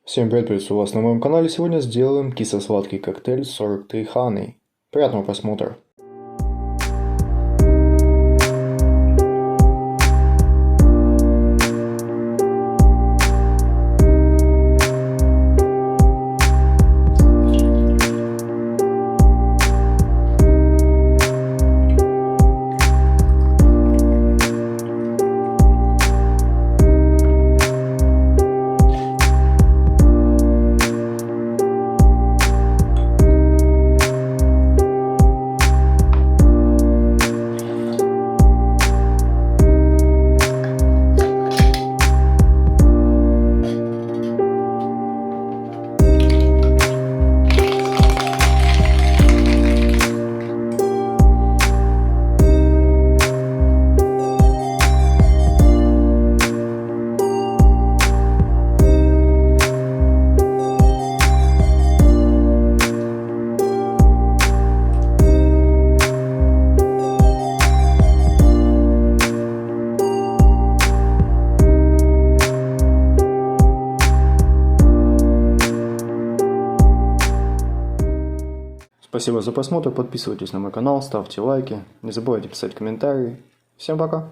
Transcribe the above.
Всем привет, приветствую вас на моем канале. Сегодня сделаем кисло-сладкий коктейль 43 Honey. Приятного просмотра. Спасибо за просмотр, подписывайтесь на мой канал, ставьте лайки, не забывайте писать комментарии. Всем пока!